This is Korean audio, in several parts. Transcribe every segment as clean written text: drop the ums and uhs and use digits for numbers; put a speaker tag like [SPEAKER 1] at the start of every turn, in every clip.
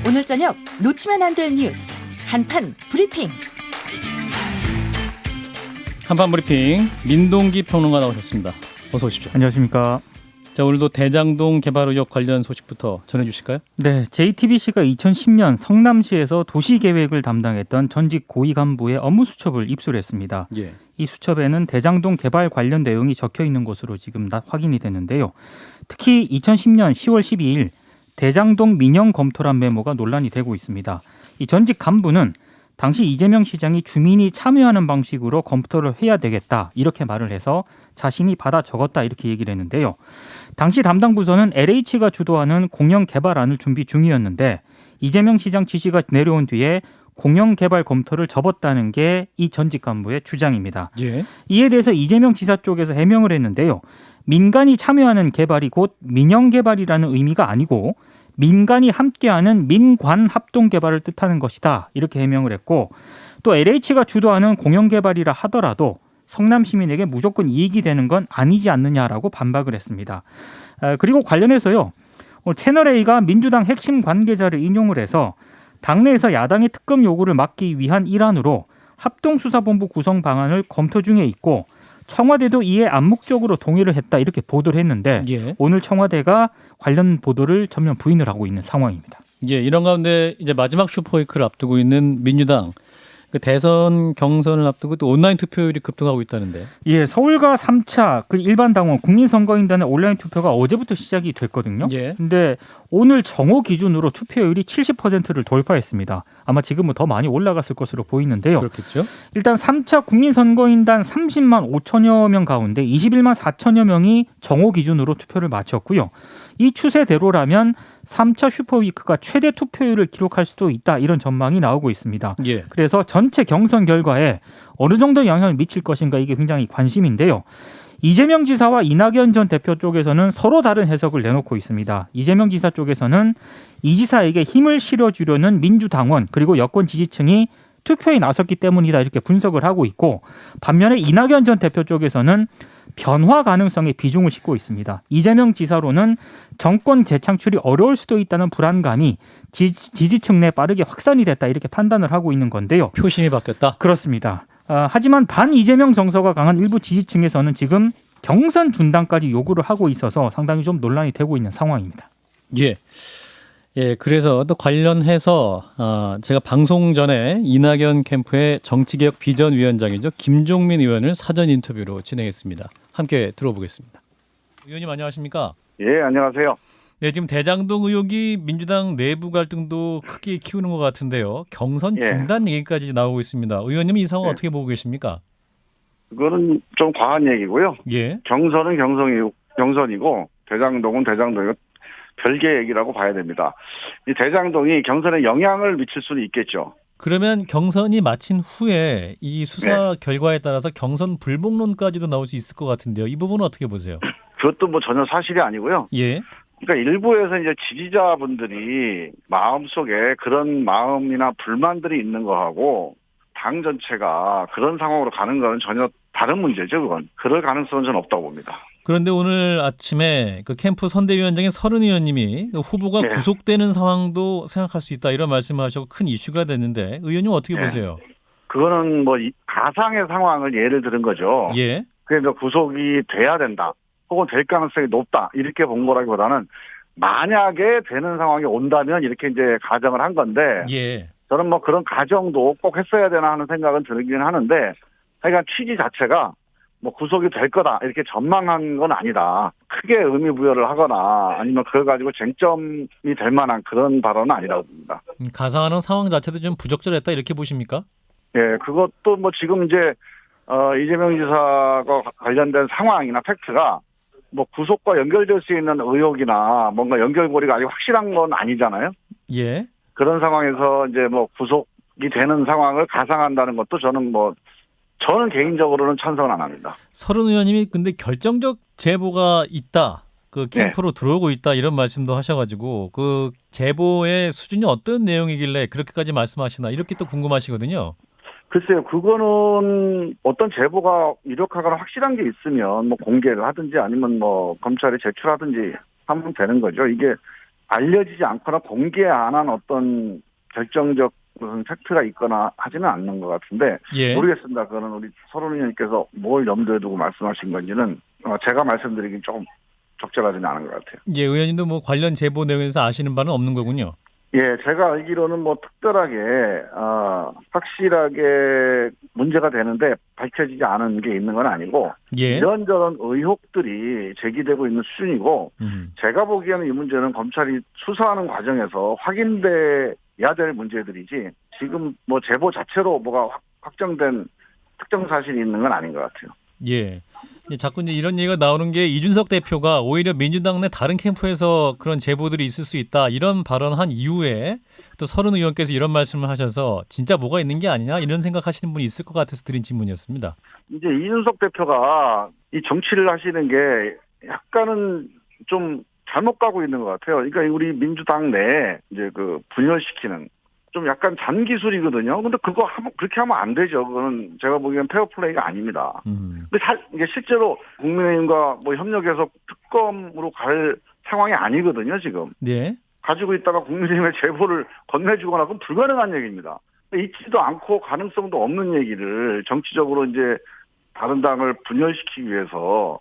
[SPEAKER 1] 오늘 저녁 놓치면 안 될 뉴스 한판 브리핑.
[SPEAKER 2] 한판 브리핑 민동기 평론가 나오셨습니다. 어서 오십시오.
[SPEAKER 3] 안녕하십니까.
[SPEAKER 2] 자, 오늘도 대장동 개발 의혹 관련 소식부터 전해주실까요?
[SPEAKER 3] 네, JTBC가 2010년 성남시에서 도시계획을 담당했던 전직 고위 간부의 업무 수첩을 입수했습니다.
[SPEAKER 2] 예.
[SPEAKER 3] 이 수첩에는 대장동 개발 관련 내용이 적혀 있는 것으로 지금 확인이 됐는데요. 특히 2010년 10월 12일 대장동 민영 검토란 메모가 논란이 되고 있습니다. 이 전직 간부는 당시 이재명 시장이 주민이 참여하는 방식으로 검토를 해야 되겠다 이렇게 말을 해서 자신이 받아 적었다 이렇게 얘기를 했는데요. 당시 담당 부서는 LH가 주도하는 공영 개발안을 준비 중이었는데 이재명 시장 지시가 내려온 뒤에 공영 개발 검토를 접었다는 게 이 전직 간부의 주장입니다.
[SPEAKER 2] 예.
[SPEAKER 3] 이에 대해서 이재명 지사 쪽에서 해명을 했는데요. 민간이 참여하는 개발이 곧 민영 개발이라는 의미가 아니고 민간이 함께하는 민관 합동 개발을 뜻하는 것이다 이렇게 해명을 했고, 또 LH가 주도하는 공영 개발이라 하더라도 성남 시민에게 무조건 이익이 되는 건 아니지 않느냐라고 반박을 했습니다. 그리고 관련해서요, 채널A가 민주당 핵심 관계자를 인용을 해서 당내에서 야당의 특검 요구를 막기 위한 일환으로 합동수사본부 구성 방안을 검토 중에 있고 청와대도 이에 암묵적으로 동의를 했다 이렇게 보도를 했는데
[SPEAKER 2] 예.
[SPEAKER 3] 오늘 청와대가 관련 보도를 전면 부인을 하고 있는 상황입니다.
[SPEAKER 2] 예, 이런 가운데 이제 마지막 슈퍼위크를 앞두고 있는 민주당 그 대선 경선을 앞두고 또 온라인 투표율이 급등하고 있다는데.
[SPEAKER 3] 예, 서울과 3차 그 일반 당원 국민선거인단의 온라인 투표가 어제부터 시작이 됐거든요.
[SPEAKER 2] 예.
[SPEAKER 3] 근데 오늘 정오 기준으로 투표율이 70%를 돌파했습니다. 아마 지금은 더 많이 올라갔을 것으로 보이는데요.
[SPEAKER 2] 그렇겠죠.
[SPEAKER 3] 일단 3차 국민선거인단 30만 5천여 명 가운데 21만 4천여 명이 정오 기준으로 투표를 마쳤고요. 이 추세대로라면 3차 슈퍼위크가 최대 투표율을 기록할 수도 있다 이런 전망이 나오고 있습니다.
[SPEAKER 2] 예.
[SPEAKER 3] 그래서 전체 경선 결과에 어느 정도 영향을 미칠 것인가 이게 굉장히 관심인데요. 이재명 지사와 이낙연 전 대표 쪽에서는 서로 다른 해석을 내놓고 있습니다. 이재명 지사 쪽에서는 이 지사에게 힘을 실어주려는 민주당원 그리고 여권 지지층이 투표에 나섰기 때문이다 이렇게 분석을 하고 있고, 반면에 이낙연 전 대표 쪽에서는 변화 가능성에 비중을 싣고 있습니다. 이재명 지사로는 정권 재창출이 어려울 수도 있다는 불안감이 지지층 내 빠르게 확산이 됐다 이렇게 판단을 하고 있는 건데요.
[SPEAKER 2] 표심이 바뀌었다.
[SPEAKER 3] 그렇습니다. 하지만 반 이재명 정서가 강한 일부 지지층에서는 지금 경선 중단까지 요구를 하고 있어서 상당히 좀 논란이 되고 있는 상황입니다.
[SPEAKER 2] 예. 예, 그래서 또 관련해서 제가 방송 전에 이낙연 캠프의 정치개혁 비전위원장이죠, 김종민 의원을 사전 인터뷰로 진행했습니다. 함께 들어보겠습니다. 의원님 안녕하십니까?
[SPEAKER 4] 예, 안녕하세요.
[SPEAKER 2] 네, 지금 대장동 의혹이 민주당 내부 갈등도 크게 키우는 것 같은데요. 경선 중단 얘기까지 나오고 있습니다. 의원님 이 상황 어떻게 보고 계십니까?
[SPEAKER 4] 그거는 좀 과한 얘기고요.
[SPEAKER 2] 예.
[SPEAKER 4] 경선은 경선이고 대장동은 대장동이고 별개 얘기라고 봐야 됩니다. 이 대장동이 경선에 영향을 미칠 수는 있겠죠.
[SPEAKER 2] 그러면 경선이 마친 후에 이 수사 결과에 따라서 경선 불복론까지도 나올 수 있을 것 같은데요. 이 부분은 어떻게 보세요?
[SPEAKER 4] 그것도 뭐 전혀 사실이 아니고요.
[SPEAKER 2] 예.
[SPEAKER 4] 그러니까 일부에서 이제 지지자분들이 마음속에 그런 마음이나 불만들이 있는 거하고 당 전체가 그런 상황으로 가는 건 전혀 다른 문제죠. 그건. 그럴 가능성은 저는 없다고 봅니다.
[SPEAKER 2] 그런데 오늘 아침에 그 캠프 선대위원장의 서른 의원님이 후보가 구속되는 상황도 생각할 수 있다 이런 말씀을 하셨고 큰 이슈가 됐는데 의원님 어떻게 보세요?
[SPEAKER 4] 그거는 뭐 가상의 상황을 예를 들은 거죠.
[SPEAKER 2] 예.
[SPEAKER 4] 그래서 구속이 돼야 된다. 혹은 될 가능성이 높다. 이렇게 본 거라기보다는 만약에 되는 상황이 온다면 이렇게 이제 가정을 한 건데
[SPEAKER 2] 예.
[SPEAKER 4] 저는 뭐 그런 가정도 꼭 했어야 되나 하는 생각은 들긴 하는데 하여간 취지 자체가 뭐 구속이 될 거다 이렇게 전망한 건 아니다. 크게 의미 부여를 하거나 아니면 그걸 가지고 쟁점이 될 만한 그런 발언은 아니라고 봅니다.
[SPEAKER 2] 가상하는 상황 자체도 좀 부적절했다 이렇게 보십니까?
[SPEAKER 4] 예, 그것도 뭐 지금 이제 이재명 지사가 관련된 상황이나 팩트가 뭐 구속과 연결될 수 있는 의혹이나 뭔가 연결고리가 아직 확실한 건 아니잖아요.
[SPEAKER 2] 예.
[SPEAKER 4] 그런 상황에서 이제 뭐 구속이 되는 상황을 가상한다는 것도 저는 개인적으로는 찬성은 안 합니다.
[SPEAKER 2] 서른 의원님이 근데 결정적 제보가 있다. 그 캠프로 들어오고 있다 이런 말씀도 하셔가지고 그 제보의 수준이 어떤 내용이길래 그렇게까지 말씀하시나 이렇게 또 궁금하시거든요.
[SPEAKER 4] 글쎄요, 그거는 어떤 제보가 유력하거나 확실한 게 있으면 뭐 공개를 하든지 아니면 뭐 검찰에 제출하든지 하면 되는 거죠. 이게 알려지지 않거나 공개 안 한 어떤 결정적 무슨 팩트가 있거나 하지는 않는 것 같은데
[SPEAKER 2] 예.
[SPEAKER 4] 모르겠습니다. 그거는 우리 서른 의원님께서 뭘 염두에 두고 말씀하신 건지는 제가 말씀드리긴 조금 적절하지는 않은 것 같아요.
[SPEAKER 2] 예, 의원님도 뭐 관련 제보 내용에서 아시는 바는 없는 거군요.
[SPEAKER 4] 예, 제가 알기로는 뭐 특별하게 확실하게 문제가 되는데 밝혀지지 않은 게 있는 건 아니고
[SPEAKER 2] 예.
[SPEAKER 4] 이런저런 의혹들이 제기되고 있는 수준이고 제가 보기에는 이 문제는 검찰이 수사하는 과정에서 확인돼야 될 문제들이지 지금 뭐 제보 자체로 뭐가 확정된 특정 사실이 있는 건 아닌 것 같아요.
[SPEAKER 2] 예. 이제 자꾸 이제 이런 얘기가 나오는 게 이준석 대표가 오히려 민주당 내 다른 캠프에서 그런 제보들이 있을 수 있다 이런 발언한 이후에 또 서른 의원께서 이런 말씀을 하셔서 진짜 뭐가 있는 게 아니냐 이런 생각하시는 분이 있을 것 같아서 드린 질문이었습니다.
[SPEAKER 4] 이제 이준석 대표가 이 정치를 하시는 게 약간은 좀 잘못 가고 있는 것 같아요. 그러니까 우리 민주당 내에 이제 그 분열시키는 좀 약간 잔기술이거든요. 근데 그렇게 하면 안 되죠. 그거는 제가 보기엔 페어플레이가 아닙니다. 근데 이게 실제로 국민의힘과 뭐 협력해서 특검으로 갈 상황이 아니거든요, 지금.
[SPEAKER 2] 네.
[SPEAKER 4] 가지고 있다가 국민의힘에 제보를 건네주거나 그건 불가능한 얘기입니다. 있지도 않고 가능성도 없는 얘기를 정치적으로 이제 다른 당을 분열시키기 위해서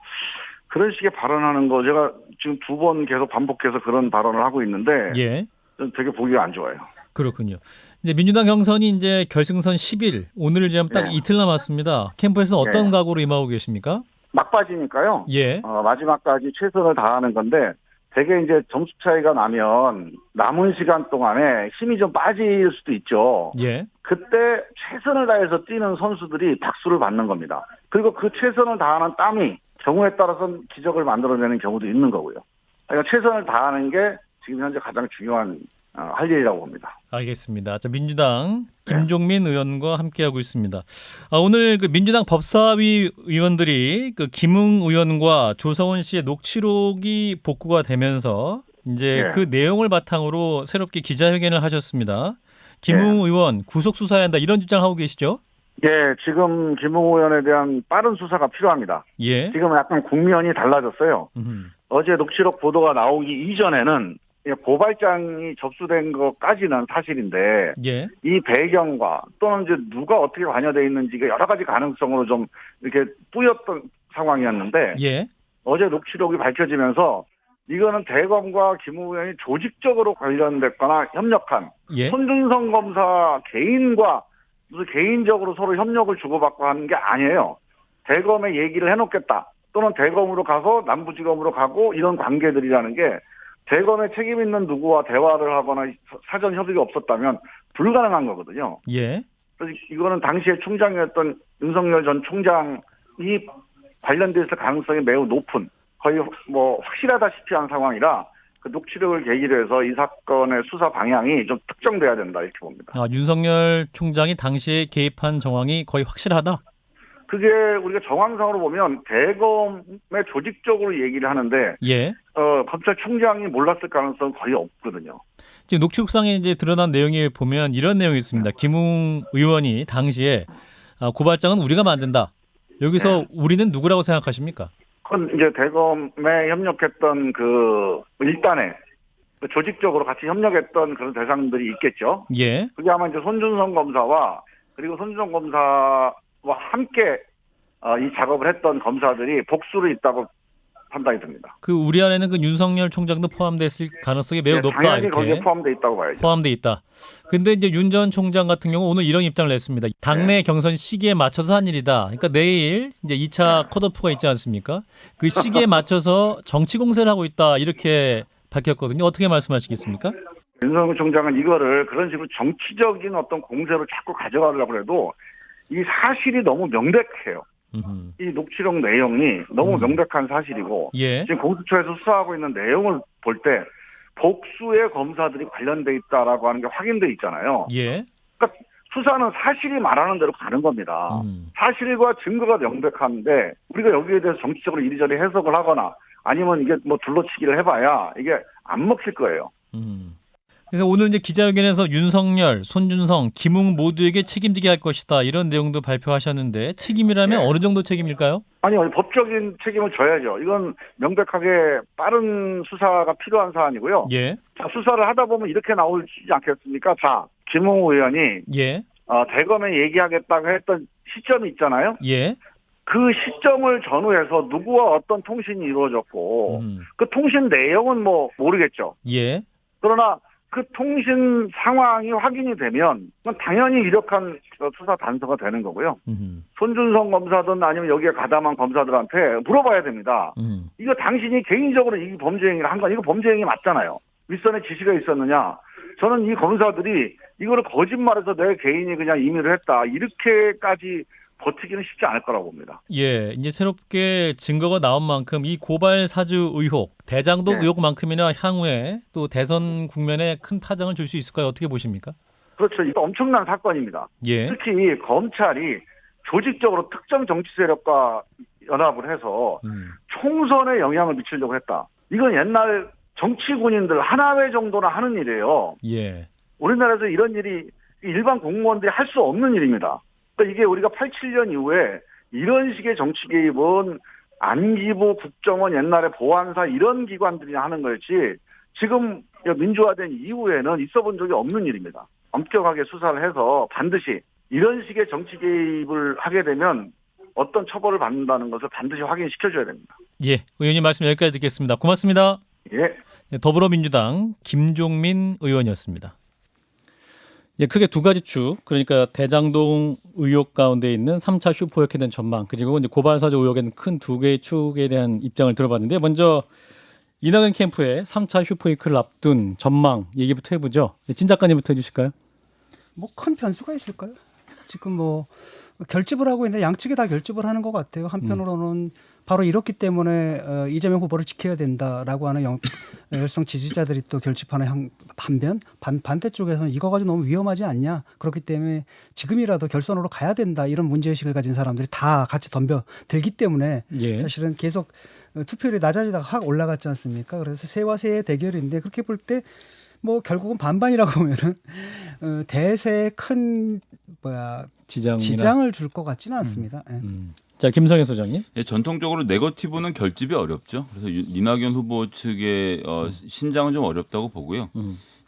[SPEAKER 4] 그런 식의 발언하는 거 제가 지금 2번 계속 반복해서 그런 발언을 하고 있는데
[SPEAKER 2] 예.
[SPEAKER 4] 저는 되게 보기가 안 좋아요.
[SPEAKER 2] 그렇군요. 이제 민주당 경선이 이제 결승선 10일 오늘 지금 딱
[SPEAKER 4] 네.
[SPEAKER 2] 이틀 남았습니다. 캠프에서 어떤
[SPEAKER 4] 네.
[SPEAKER 2] 각오로 임하고 계십니까?
[SPEAKER 4] 막바지니까요.
[SPEAKER 2] 예.
[SPEAKER 4] 마지막까지 최선을 다하는 건데 되게 이제 점수 차이가 나면 남은 시간 동안에 힘이 좀 빠질 수도 있죠.
[SPEAKER 2] 예.
[SPEAKER 4] 그때 최선을 다해서 뛰는 선수들이 박수를 받는 겁니다. 그리고 그 최선을 다하는 땀이 경우에 따라서는 기적을 만들어내는 경우도 있는 거고요. 그러니까 최선을 다하는 게 지금 현재 가장 중요한 할 일이라고 봅니다.
[SPEAKER 2] 알겠습니다. 자, 민주당 김종민 의원과 함께하고 있습니다. 오늘 그 민주당 법사위 의원들이 그 김웅 의원과 조성은 씨의 녹취록이 복구가 되면서 이제 그 내용을 바탕으로 새롭게 기자회견을 하셨습니다. 김웅 의원 구속 수사해야 한다 이런 주장하고 계시죠?
[SPEAKER 4] 예, 지금 김웅 의원에 대한 빠른 수사가 필요합니다.
[SPEAKER 2] 예.
[SPEAKER 4] 지금 약간 국면이 달라졌어요. 어제 녹취록 보도가 나오기 이전에는 고발장이 접수된 것까지는 사실인데
[SPEAKER 2] 예.
[SPEAKER 4] 이 배경과 또는 이제 누가 어떻게 관여되어 있는지가 여러 가지 가능성으로 좀 이렇게 뿌였던 상황이었는데
[SPEAKER 2] 예.
[SPEAKER 4] 어제 녹취록이 밝혀지면서 이거는 대검과 김웅 의원이 조직적으로 관련됐거나 협력한
[SPEAKER 2] 예.
[SPEAKER 4] 손준성 검사 개인과 무슨 개인적으로 서로 협력을 주고받고 하는 게 아니에요. 대검에 얘기를 해놓겠다. 또는 대검으로 가서 남부지검으로 가고 이런 관계들이라는 게 대검에 책임 있는 누구와 대화를 하거나 사전 협의가 없었다면 불가능한 거거든요.
[SPEAKER 2] 예.
[SPEAKER 4] 그래서 이거는 당시에 총장이었던 윤석열 전 총장이 관련돼 있을 가능성이 매우 높은 거의 뭐 확실하다시피 한 상황이라 그 녹취록을 계기로 해서 이 사건의 수사 방향이 좀 특정돼야 된다 이렇게 봅니다.
[SPEAKER 2] 윤석열 총장이 당시에 개입한 정황이 거의 확실하다?
[SPEAKER 4] 그게 우리가 정황상으로 보면 대검에 조직적으로 얘기를 하는데
[SPEAKER 2] 예.
[SPEAKER 4] 검찰총장이 몰랐을 가능성은 거의 없거든요.
[SPEAKER 2] 지금 녹취록상에 이제 드러난 내용에 보면 이런 내용이 있습니다. 김웅 의원이 당시에 고발장은 우리가 만든다. 여기서 우리는 누구라고 생각하십니까?
[SPEAKER 4] 그건 이제 대검에 협력했던 그 일단에 조직적으로 같이 협력했던 그런 대상들이 있겠죠.
[SPEAKER 2] 예.
[SPEAKER 4] 그게 아마 이제 손준성 검사와 그리고 손준성 검사와 함께 이 작업을 했던 검사들이 복수를 있다고 판단이 듭니다.
[SPEAKER 2] 그 우리 안에는 그 윤석열 총장도 포함됐을 가능성이 매우 높다.
[SPEAKER 4] 당연히
[SPEAKER 2] 이렇게
[SPEAKER 4] 거기에 포함돼 있다고 봐야죠.
[SPEAKER 2] 포함돼 있다. 근데 이제 윤 전 총장 같은 경우 오늘 이런 입장을 냈습니다. 당내 경선 시기에 맞춰서 한 일이다. 그러니까 내일 이제 2차 컷오프가 있지 않습니까? 그 시기에 맞춰서 정치 공세를 하고 있다. 이렇게 밝혔거든요. 어떻게 말씀하시겠습니까?
[SPEAKER 4] 윤석열 총장은 이거를 그런 식으로 정치적인 어떤 공세로 자꾸 가져가려고 해도 이 사실이 너무 명백해요. 이 녹취록 내용이 너무 명백한 사실이고
[SPEAKER 2] 예.
[SPEAKER 4] 지금 공수처에서 수사하고 있는 내용을 볼 때 복수의 검사들이 관련돼 있다라고 하는 게 확인돼 있잖아요.
[SPEAKER 2] 예.
[SPEAKER 4] 그러니까 수사는 사실이 말하는 대로 가는 겁니다. 사실과 증거가 명백한데 우리가 여기에 대해서 정치적으로 이리저리 해석을 하거나 아니면 이게 뭐 둘러치기를 해봐야 이게 안 먹힐 거예요.
[SPEAKER 2] 그래서 오늘 이제 기자회견에서 윤석열, 손준성, 김웅 모두에게 책임지게 할 것이다 이런 내용도 발표하셨는데 책임이라면
[SPEAKER 4] 네.
[SPEAKER 2] 어느 정도 책임일까요?
[SPEAKER 4] 아니요, 법적인 책임을 져야죠. 이건 명백하게 빠른 수사가 필요한 사안이고요.
[SPEAKER 2] 예,
[SPEAKER 4] 자, 수사를 하다 보면 이렇게 나오지 않겠습니까? 자, 김웅 의원이
[SPEAKER 2] 예,
[SPEAKER 4] 대검에 얘기하겠다고 했던 시점이 있잖아요.
[SPEAKER 2] 예.
[SPEAKER 4] 그 시점을 전후해서 누구와 어떤 통신이 이루어졌고 그 통신 내용은 뭐 모르겠죠.
[SPEAKER 2] 예,
[SPEAKER 4] 그러나 그 통신 상황이 확인이 되면 그건 당연히 유력한 수사 단서가 되는 거고요. 손준성 검사든 아니면 여기에 가담한 검사들한테 물어봐야 됩니다. 이거 당신이 개인적으로 이 범죄 행위를 한 건 이거 범죄 행위 맞잖아요. 윗선에 지시가 있었느냐. 저는 이 검사들이 이거를 거짓말해서 내 개인이 그냥 임의를 했다. 이렇게까지 버티기는 쉽지 않을 거라고 봅니다.
[SPEAKER 2] 예. 이제 새롭게 증거가 나온 만큼 이 고발 사주 의혹, 대장동
[SPEAKER 4] 네.
[SPEAKER 2] 의혹만큼이나 향후에 또 대선 국면에 큰 파장을 줄 수 있을까요? 어떻게 보십니까?
[SPEAKER 4] 그렇죠. 이거 엄청난 사건입니다.
[SPEAKER 2] 예,
[SPEAKER 4] 특히 검찰이 조직적으로 특정 정치 세력과 연합을 해서 총선에 영향을 미치려고 했다. 이건 옛날 정치 군인들 하나회 정도나 하는 일이에요.
[SPEAKER 2] 예,
[SPEAKER 4] 우리나라에서 이런 일이 일반 공무원들이 할 수 없는 일입니다. 그러니까 이게 우리가 87년 이후에 이런 식의 정치 개입은 안기부, 국정원, 옛날에 보안사 이런 기관들이 하는 거였지 지금 민주화된 이후에는 있어 본 적이 없는 일입니다. 엄격하게 수사를 해서 반드시 이런 식의 정치 개입을 하게 되면 어떤 처벌을 받는다는 것을 반드시 확인시켜줘야 됩니다.
[SPEAKER 2] 예. 의원님 말씀 여기까지 듣겠습니다. 고맙습니다.
[SPEAKER 4] 예.
[SPEAKER 2] 네, 더불어민주당 김종민 의원이었습니다. 예, 크게 두 가지 축, 그러니까 대장동 의혹 가운데 있는 3차 슈퍼이렇게 된 전망, 그리고 이제 고발사주 의혹에는 큰 두 개의 축에 대한 입장을 들어봤는데 먼저 이낙연 캠프의 3차 슈퍼이크를 앞둔 전망 얘기부터 해보죠. 진 작가님부터 해주실까요?
[SPEAKER 5] 뭐 큰 변수가 있을까요? 지금 뭐 결집을 하고 있는데 양측이 다 결집을 하는 것 같아요. 한편으로는 바로 이렇기 때문에 이재명 후보를 지켜야 된다라고 하는 열성 지지자들이 또 결집하는 반면 반대쪽에서는 이거 가지고 너무 위험하지 않냐. 그렇기 때문에 지금이라도 결선으로 가야 된다. 이런 문제의식을 가진 사람들이 다 같이 덤벼들기 때문에
[SPEAKER 2] 예.
[SPEAKER 5] 사실은 계속 투표율이 낮아지다가 확 올라갔지 않습니까? 그래서 새와 새의 대결인데 그렇게 볼 때 뭐 결국은 반반이라고 보면은 대세에 큰 지장을 줄 것 같지는 않습니다. 예.
[SPEAKER 2] 자, 김성애 소장님.
[SPEAKER 6] 예, 전통적으로 네거티브는 결집이 어렵죠. 그래서 이낙연 후보 측의 신장은 좀 어렵다고 보고요.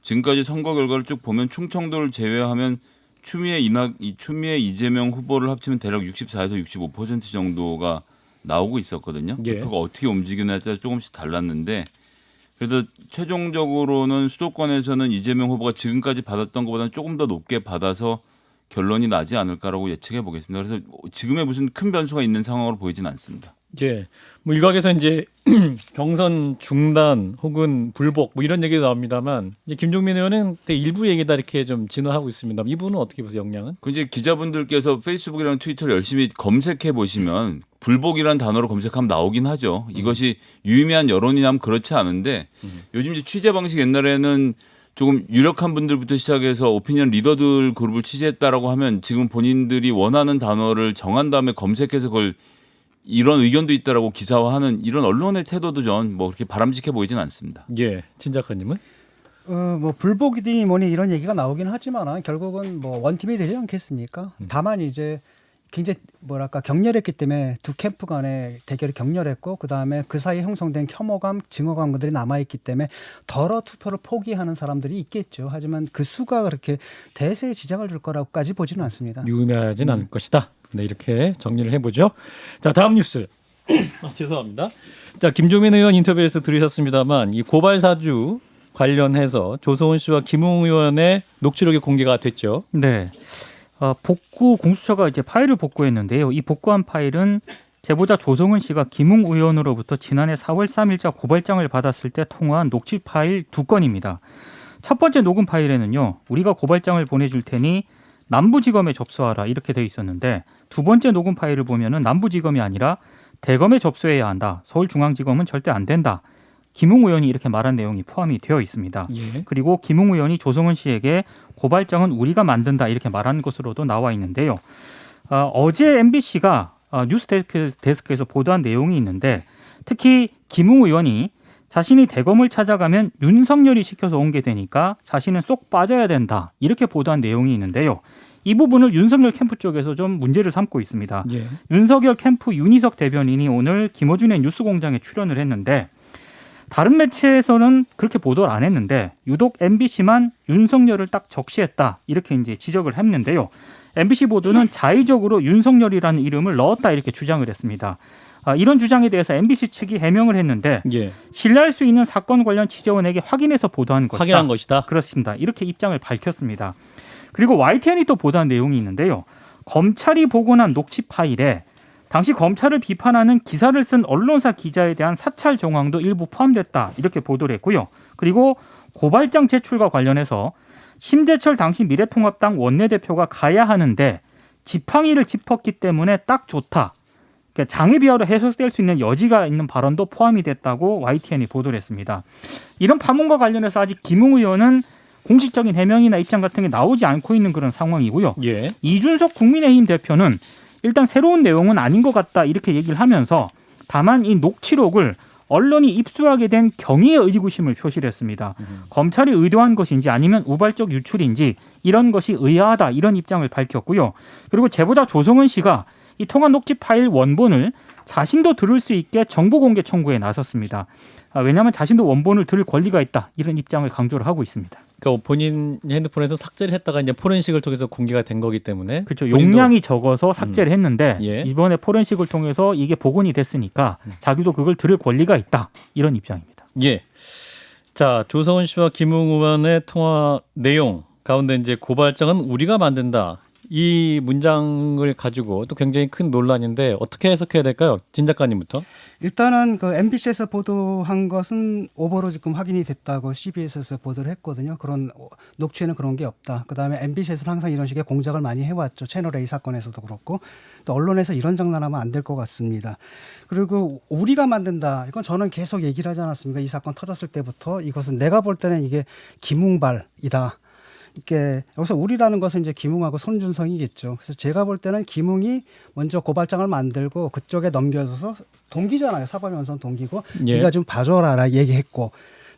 [SPEAKER 6] 지금까지 선거 결과를 쭉 보면 충청도를 제외하면 추미애 이재명 후보를 합치면 대략 64에서 65% 정도가 나오고 있었거든요.
[SPEAKER 2] 예.
[SPEAKER 6] 표가 어떻게 움직이냐에 따라 조금씩 달랐는데 그래서 최종적으로는 수도권에서는 이재명 후보가 지금까지 받았던 것보다는 조금 더 높게 받아서 결론이 나지 않을까라고 예측해 보겠습니다. 그래서 지금의 무슨 큰 변수가 있는 상황으로 보이지는 않습니다.
[SPEAKER 2] 예. 뭐 일각에서 이제 경선 중단 혹은 불복 뭐 이런 얘기도 나옵니다만 이제 김종민 의원은 되게 일부 얘기다 이렇게 좀 진화하고 있습니다. 이분은 어떻게 보세요, 역량은?
[SPEAKER 6] 그 이제 기자분들께서 페이스북이랑 트위터를 열심히 검색해 보시면 불복이라는 단어로 검색하면 나오긴 하죠. 이것이 유의미한 여론이냐면 그렇지 않은데 요즘 이제 취재 방식 옛날에는 조금 유력한 분들부터 시작해서 오피니언 리더들 그룹을 취재했다라고 하면 지금 본인들이 원하는 단어를 정한 다음에 검색해서 그걸 이런 의견도 있다라고 기사화하는 이런 언론의 태도도 전 뭐 그렇게 바람직해 보이진 않습니다.
[SPEAKER 2] 예. 진 작가님은?
[SPEAKER 5] 뭐 불복이니 뭐니 이런 얘기가 나오긴 하지만 결국은 뭐 원팀이 되지 않겠습니까? 다만 이제 굉장히 뭐랄까 격렬했기 때문에 두 캠프 간의 대결이 격렬했고 그다음에 그 사이에 형성된 혐오감, 증오감들이 남아있기 때문에 덜어 투표를 포기하는 사람들이 있겠죠. 하지만 그 수가 그렇게 대세에 지장을 줄 거라고까지 보지는 않습니다.
[SPEAKER 2] 유의미하진 않을 것이다. 네, 이렇게 정리를 해보죠. 자, 다음 뉴스. 죄송합니다. 자, 김종민 의원 인터뷰에서 들으셨습니다만 이 고발 사주 관련해서 조성은 씨와 김웅 의원의 녹취록이 공개가 됐죠.
[SPEAKER 3] 네. 복구 공수처가 이제 파일을 복구했는데요. 이 복구한 파일은 제보자 조성은 씨가 김웅 의원으로부터 지난해 4월 3일자 고발장을 받았을 때 통화한 녹취 파일 2건입니다. 첫 번째 녹음 파일에는요. 우리가 고발장을 보내줄 테니 남부지검에 접수하라 이렇게 돼 있었는데 두 번째 녹음 파일을 보면은 남부지검이 아니라 대검에 접수해야 한다. 서울중앙지검은 절대 안 된다. 김웅 의원이 이렇게 말한 내용이 포함이 되어 있습니다.
[SPEAKER 2] 예.
[SPEAKER 3] 그리고 김웅 의원이 조성은 씨에게 고발장은 우리가 만든다 이렇게 말한 것으로도 나와 있는데요. 어제 MBC가 뉴스 데스크에서 보도한 내용이 있는데 특히 김웅 의원이 자신이 대검을 찾아가면 윤석열이 시켜서 온 게 되니까 자신은 쏙 빠져야 된다. 이렇게 보도한 내용이 있는데요. 이 부분을 윤석열 캠프 쪽에서 좀 문제를 삼고 있습니다.
[SPEAKER 2] 예.
[SPEAKER 3] 윤석열 캠프 윤희석 대변인이 오늘 김어준의 뉴스공장에 출연을 했는데 다른 매체에서는 그렇게 보도를 안 했는데 유독 MBC만 윤석열을 딱 적시했다. 이렇게 이제 지적을 했는데요. MBC 보도는 자의적으로 윤석열이라는 이름을 넣었다 이렇게 주장을 했습니다. 이런 주장에 대해서 MBC 측이 해명을 했는데
[SPEAKER 2] 예.
[SPEAKER 3] 신뢰할 수 있는 사건 관련 취재원에게 확인해서 보도한 것이다.
[SPEAKER 2] 확인한 것이다.
[SPEAKER 3] 그렇습니다. 이렇게 입장을 밝혔습니다. 그리고 YTN이 또 보도한 내용이 있는데요. 검찰이 복원한 녹취 파일에 당시 검찰을 비판하는 기사를 쓴 언론사 기자에 대한 사찰 정황도 일부 포함됐다. 이렇게 보도를 했고요. 그리고 고발장 제출과 관련해서 심재철 당시 미래통합당 원내대표가 가야 하는데 지팡이를 짚었기 때문에 딱 좋다. 그러니까 장애 비하로 해석될 수 있는 여지가 있는 발언도 포함이 됐다고 YTN이 보도를 했습니다. 이런 파문과 관련해서 아직 김웅 의원은 공식적인 해명이나 입장 같은 게 나오지 않고 있는 그런 상황이고요.
[SPEAKER 2] 예.
[SPEAKER 3] 이준석 국민의힘 대표는 일단 새로운 내용은 아닌 것 같다 이렇게 얘기를 하면서 다만 이 녹취록을 언론이 입수하게 된 경위에 의구심을 표시를 했습니다. 검찰이 의도한 것인지 아니면 우발적 유출인지 이런 것이 의아하다 이런 입장을 밝혔고요. 그리고 제보자 조성은 씨가 이 통화 녹취 파일 원본을 자신도 들을 수 있게 정보 공개 청구에 나섰습니다. 왜냐하면 자신도 원본을 들을 권리가 있다 이런 입장을 강조를 하고 있습니다.
[SPEAKER 2] 그러니까 본인 핸드폰에서 삭제를 했다가 이제 포렌식을 통해서 공개가 된 거기 때문에
[SPEAKER 3] 그렇죠. 용량이 적어서 삭제를 했는데
[SPEAKER 2] 예.
[SPEAKER 3] 이번에 포렌식을 통해서 이게 복원이 됐으니까 자기도 그걸 들을 권리가 있다 이런 입장입니다.
[SPEAKER 2] 예. 자, 조성은 씨와 김웅 의원의 통화 내용 가운데 이제 고발장은 우리가 만든다. 이 문장을 가지고 또 굉장히 큰 논란인데 어떻게 해석해야 될까요? 진 작가님부터.
[SPEAKER 5] 일단은 그 MBC에서 보도한 것은 오버로 지금 확인이 됐다고 CBS에서 보도를 했거든요. 그런 녹취에는 그런 게 없다. 그다음에 MBC에서는 항상 이런 식의 공작을 많이 해왔죠. 채널 A 사건에서도 그렇고 또 언론에서 이런 장난하면 안 될 것 같습니다. 그리고 우리가 만든다. 이건 저는 계속 얘기를 하지 않았습니까? 이 사건 터졌을 때부터 이것은 내가 볼 때는 이게 김웅발이다. 이렇게 여기서 우리라는 것은 이제 김웅하고 손준성이겠죠. 그래서 제가 볼 때는 김웅이 먼저 고발장을 만들고 그쪽에 넘겨줘서 동기잖아요. 사법연수원 동기고
[SPEAKER 2] 예.
[SPEAKER 5] 네가 좀 봐줘라라 얘기했고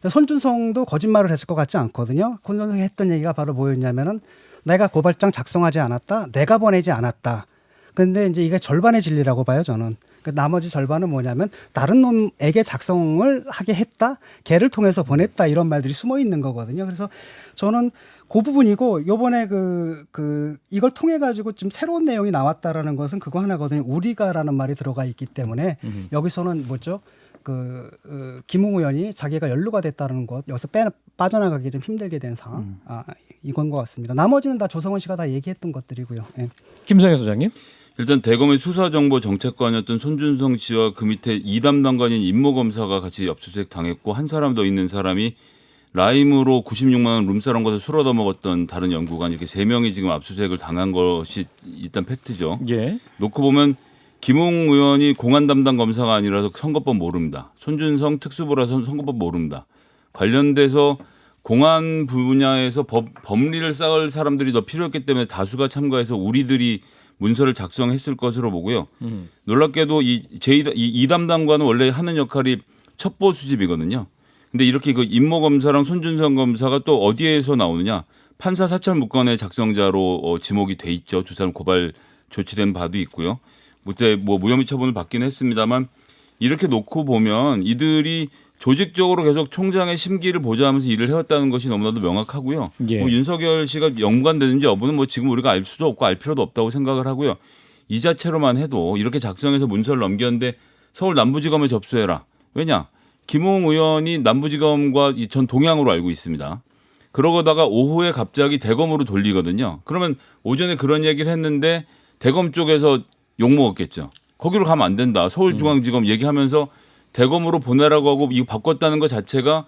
[SPEAKER 5] 손준성도 거짓말을 했을 것 같지 않거든요. 손준성이 했던 얘기가 바로 뭐였냐면은 내가 고발장 작성하지 않았다. 내가 보내지 않았다. 근데 이제 이게 절반의 진리라고 봐요, 저는. 그 나머지 절반은 뭐냐면 다른 놈에게 작성을 하게 했다. 걔를 통해서 보냈다. 이런 말들이 숨어 있는 거거든요. 그래서 저는 그 부분이고 요번에 이걸 통해 가지고 좀 새로운 내용이 나왔다라는 것은 그거 하나거든요. 우리가라는 말이 들어가 있기 때문에 여기서는 뭐죠? 김웅 의원이 자기가 연루가 됐다는 것 여기서 빠져나가기 좀 힘들게 된 상황 이건 것 같습니다. 나머지는 다 조성원 씨가 다 얘기했던 것들이고요. 예.
[SPEAKER 2] 김성애 소장님.
[SPEAKER 6] 일단 대검의 수사정보정책관이었던 손준성 씨와 그 밑에 2담당관인 임모검사가 같이 압수수색 당했고 한 사람 더 있는 사람이 라임으로 96만 원 룸사롱 가서 술 얻어먹었던 다른 연구관 이렇게 3명이 지금 압수수색을 당한 것이 일단 팩트죠.
[SPEAKER 2] 예.
[SPEAKER 6] 놓고 보면 김웅 의원이 공안 담당 검사가 아니라서 선거법 모릅니다. 손준성 특수부라서 선거법 모릅니다. 관련돼서 공안 분야에서 법리를 쌓을 사람들이 더 필요했기 때문에 다수가 참가해서 우리들이 문서를 작성했을 것으로 보고요. 놀랍게도 이 담당관은 원래 하는 역할이 첩보 수집이거든요. 근데 이렇게 그 임모 검사랑 손준성 검사가 또 어디에서 나오느냐? 판사 사찰 문건의 작성자로 지목이 돼 있죠. 두 사람 고발 조치된 바도 있고요. 그때 뭐 무혐의 처분을 받긴 했습니다만 이렇게 놓고 보면 이들이 조직적으로 계속 총장의 심기를 보좌하면서 일을 해왔다는 것이 너무나도 명확하고요.
[SPEAKER 2] 예.
[SPEAKER 6] 뭐 윤석열 씨가 연관되는지 여부는 뭐 지금 우리가 알 수도 없고 알 필요도 없다고 생각을 하고요. 이 자체로만 해도 이렇게 작성해서 문서를 넘겼는데 서울 남부지검에 접수해라. 왜냐? 김웅 의원이 남부지검과 전 동향으로 알고 있습니다. 그러다가 오후에 갑자기 대검으로 돌리거든요. 그러면 오전에 그런 얘기를 했는데 대검 쪽에서 욕먹었겠죠. 거기로 가면 안 된다. 서울중앙지검 얘기하면서 대검으로 보내라고 하고 이거 바꿨다는 것 자체가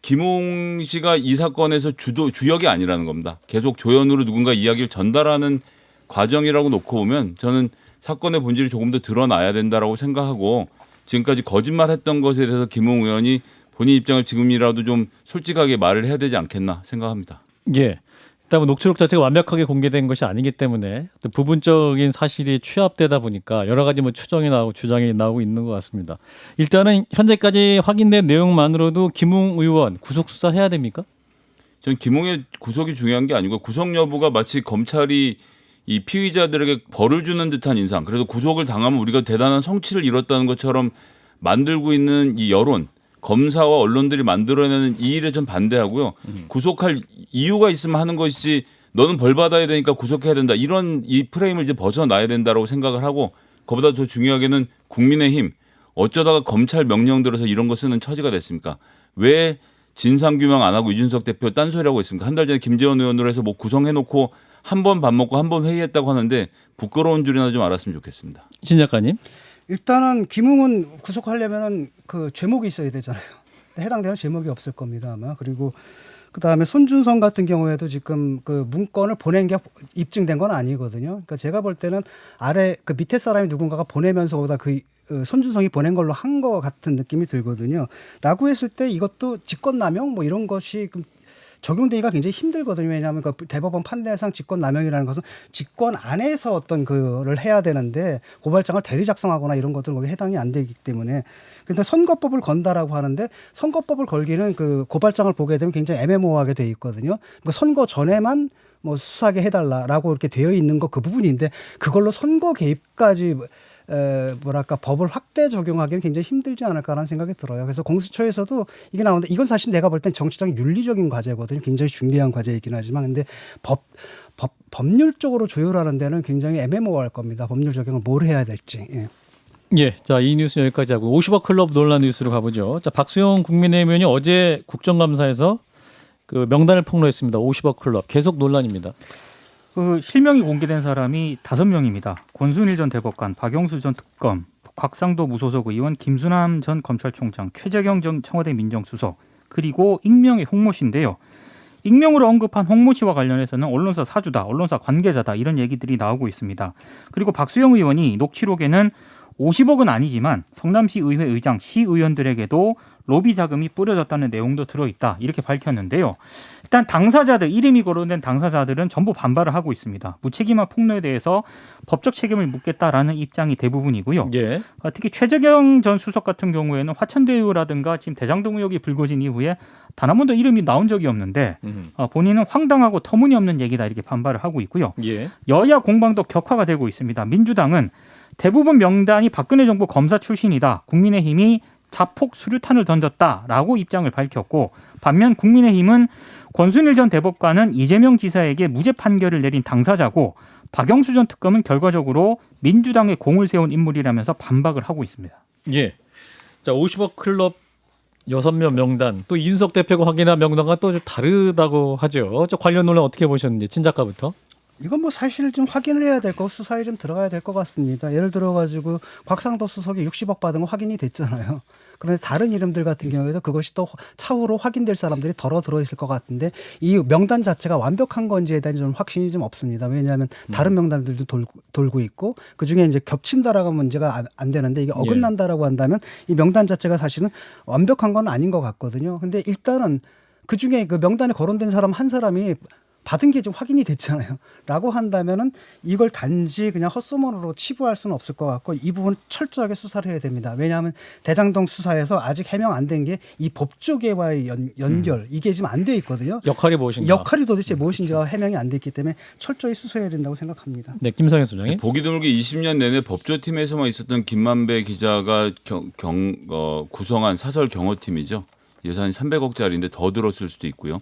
[SPEAKER 6] 김웅 씨가 이 사건에서 주역이 아니라는 겁니다. 계속 조연으로 누군가 이야기를 전달하는 과정이라고 놓고 보면 저는 사건의 본질이 조금 더 드러나야 된다라고 생각하고 지금까지 거짓말했던 것에 대해서 김웅 의원이 본인 입장을 지금이라도 좀 솔직하게 말을 해야 되지 않겠나 생각합니다.
[SPEAKER 2] 예. 일단 녹취록 자체가 완벽하게 공개된 것이 아니기 때문에 또 부분적인 사실이 취합되다 보니까 여러 가지 뭐 추정이 나오고 주장이 나오고 있는 것 같습니다. 일단은 현재까지 확인된 내용만으로도 김웅 의원 구속 수사해야 됩니까?
[SPEAKER 6] 전 김웅의 구속이 중요한 게 아니고 구속 여부가 마치 검찰이 이 피의자들에게 벌을 주는 듯한 인상, 그래도 구속을 당하면 우리가 대단한 성취를 이뤘다는 것처럼 만들고 있는 이 여론, 검사와 언론들이 만들어내는 이 일에 전 반대하고요. 구속할 이유가 있으면 하는 것이지 너는 벌 받아야 되니까 구속해야 된다, 이런 이 프레임을 이제 벗어나야 된다라고 생각을 하고, 그보다 더 중요하게는 국민의힘 어쩌다가 검찰 명령 들어서 이런 거 쓰는 처지가 됐습니까? 왜 진상규명 안 하고 이준석 대표 딴소리하고 있습니까? 한 달 전에 김재원 의원으로 해서 뭐 구성해놓고 한 번 밥 먹고 한 번 회의했다고 하는데 부끄러운 줄이나 좀 알았으면 좋겠습니다.
[SPEAKER 2] 신 작가님.
[SPEAKER 5] 일단은 김웅은 구속하려면은 그 죄목이 있어야 되잖아요. 해당되는 죄목이 없을 겁니다 아마. 그리고 그다음에 손준성 같은 경우에도 지금 그 문건을 보낸 게 입증된 건 아니거든요. 그러니까 제가 볼 때는 아래 그 밑에 사람이 누군가가 보내면서보다 그 손준성이 보낸 걸로 한 거 같은 느낌이 들거든요. 라고 했을 때 이것도 직권남용 뭐 이런 것이 적용되기가 굉장히 힘들거든요. 왜냐하면 그 대법원 판례상 직권남용이라는 것은 직권 안에서 어떤 그를 해야 되는데 고발장을 대리 작성하거나 이런 것들은 거기에 해당이 안 되기 때문에. 근데 선거법을 건다라고 하는데 선거법을 걸기는 그 고발장을 보게 되면 굉장히 애매모호하게 돼 있거든요. 그러니까 선거 전에만 뭐 수사하게 해달라라고 이렇게 되어 있는 거 그 부분인데 그걸로 선거 개입까지 뭐랄까 법을 확대 적용하기는 굉장히 힘들지 않을까라는 생각이 들어요. 그래서 공수처에서도 이게 나오는데 이건 사실 내가 볼 땐 정치적 윤리적인 과제거든요. 굉장히 중대한 과제이긴 하지만 근데 법률적으로 조율하는 데는 굉장히 애매모호할 겁니다. 법률 적용을 뭘 해야 될지. 예.
[SPEAKER 2] 예, 자, 이 뉴스 여기까지 하고 50억 클럽 논란 뉴스로 가보죠. 자, 박수영 국민의힘 의원이 어제 국정감사에서 그 명단을 폭로했습니다. 50억 클럽 계속 논란입니다.
[SPEAKER 3] 그 실명이 공개된 사람이 5명입니다. 권순일 전 대법관, 박영수 전 특검, 곽상도 무소속 의원, 김수남 전 검찰총장, 최재경 전 청와대 민정수석, 그리고 익명의 홍모 씨인데요. 익명으로 언급한 홍모 씨와 관련해서는 언론사 사주다, 언론사 관계자다 이런 얘기들이 나오고 있습니다. 그리고 박수영 의원이 녹취록에는 50억은 아니지만 성남시 의회 의장, 시의원들에게도 로비 자금이 뿌려졌다는 내용도 들어있다 이렇게 밝혔는데요. 일단 당사자들, 이름이 거론된 당사자들은 전부 반발을 하고 있습니다. 무책임한 폭로에 대해서 법적 책임을 묻겠다라는 입장이 대부분이고요.
[SPEAKER 2] 예.
[SPEAKER 3] 특히 최재경 전 수석 같은 경우에는 화천대유라든가 지금 대장동 의혹이 불거진 이후에 단 한 번도 이름이 나온 적이 없는데 본인은 황당하고 터무니없는 얘기다 이렇게 반발을 하고 있고요.
[SPEAKER 2] 예.
[SPEAKER 3] 여야 공방도 격화가 되고 있습니다. 민주당은 대부분 명단이 박근혜 정부 검사 출신이다. 국민의힘이 자폭 수류탄을 던졌다라고 입장을 밝혔고, 반면 국민의힘은 권순일 전 대법관은 이재명 지사에게 무죄 판결을 내린 당사자고 박영수 전 특검은 결과적으로 민주당의 공을 세운 인물이라면서 반박을 하고 있습니다.
[SPEAKER 2] 예. 자, 50억 클럽 6명 명단, 또 이준석 대표가 확인한 명단과 또 좀 다르다고 하죠. 저 관련 논란 어떻게 보셨는지 친 작가부터.
[SPEAKER 5] 이건 뭐 사실 좀 확인을 해야 될 거, 수사에 좀 들어가야 될 것 같습니다. 예를 들어가지고 곽상도 수석이 60억 받은 거 확인이 됐잖아요. 그런데 다른 이름들 같은 경우에도 그것이 또 차후로 확인될 사람들이 덜어 들어있을 것 같은데 이 명단 자체가 완벽한 건지에 대한 좀 확신이 좀 없습니다. 왜냐하면 다른 명단들도 돌고 있고 그중에 이제 겹친다라고 문제가 안 되는데 이게 어긋난다라고 한다면 이 명단 자체가 사실은 완벽한 건 아닌 것 같거든요. 근데 일단은 그중에 그 명단에 거론된 사람 한 사람이 받은 게 좀 확인이 됐잖아요. 라고 한다면은 이걸 단지 그냥 헛소문으로 치부할 수는 없을 것 같고 이 부분 철저하게 수사를 해야 됩니다. 왜냐하면 대장동 수사에서 아직 해명 안 된 게 이 법조계와의 연결 이게 지금 안 돼 있거든요.
[SPEAKER 2] 역할이 무엇인가?
[SPEAKER 5] 역할이 도대체 무엇인지가 해명이 안 됐기 때문에 철저히 수사해야 된다고 생각합니다.
[SPEAKER 2] 네, 김성현 소장님.
[SPEAKER 6] 보기 드물게 20년 내내 법조팀에서만 있었던 김만배 기자가 구성한 사설 경호팀이죠. 예산이 300억짜리인데 더 들었을 수도 있고요.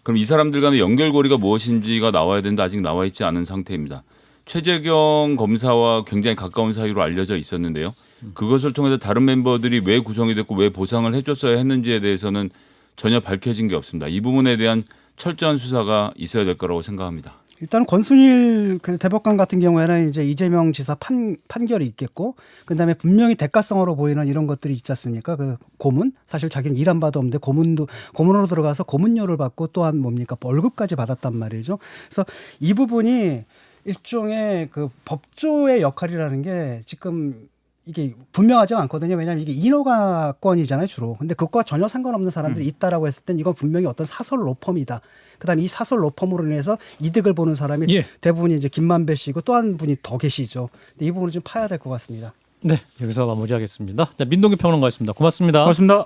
[SPEAKER 6] 그럼 이 사람들 간의 연결고리가 무엇인지가 나와야 되는데 아직 나와 있지 않은 상태입니다. 최재경 검사와 굉장히 가까운 사이로 알려져 있었는데요. 그것을 통해서 다른 멤버들이 왜 구성이 됐고 왜 보상을 해줬어야 했는지에 대해서는 전혀 밝혀진 게 없습니다. 이 부분에 대한 철저한 수사가 있어야 될 거라고 생각합니다.
[SPEAKER 5] 일단 권순일 그 대법관 같은 경우에는 이제 이재명 지사 판결이 있겠고, 그다음에 분명히 대가성으로 보이는 이런 것들이 있지 않습니까? 그 고문, 사실 자기는 일한 바도 없는데 고문으로 들어가서 고문료를 받고 또한 뭡니까 월급까지 받았단 말이죠. 그래서 이 부분이 일종의 그 법조의 역할이라는 게 지금 이게 분명하지가 않거든요. 왜냐하면 이게 인허가권이잖아요, 주로. 근데 그것과 전혀 상관없는 사람들이 있다라고 했을 땐 이건 분명히 어떤 사설 로펌이다. 그다음에 이 사설 로펌으로 인해서 이득을 보는 사람이
[SPEAKER 2] 예.
[SPEAKER 5] 대부분이 이제 김만배 씨고 또 한 분이 더 계시죠. 근데 이 부분을 좀 파야 될 것 같습니다.
[SPEAKER 2] 네, 여기서 마무리하겠습니다. 자, 민동기 평론가였습니다. 고맙습니다.
[SPEAKER 3] 고맙습니다.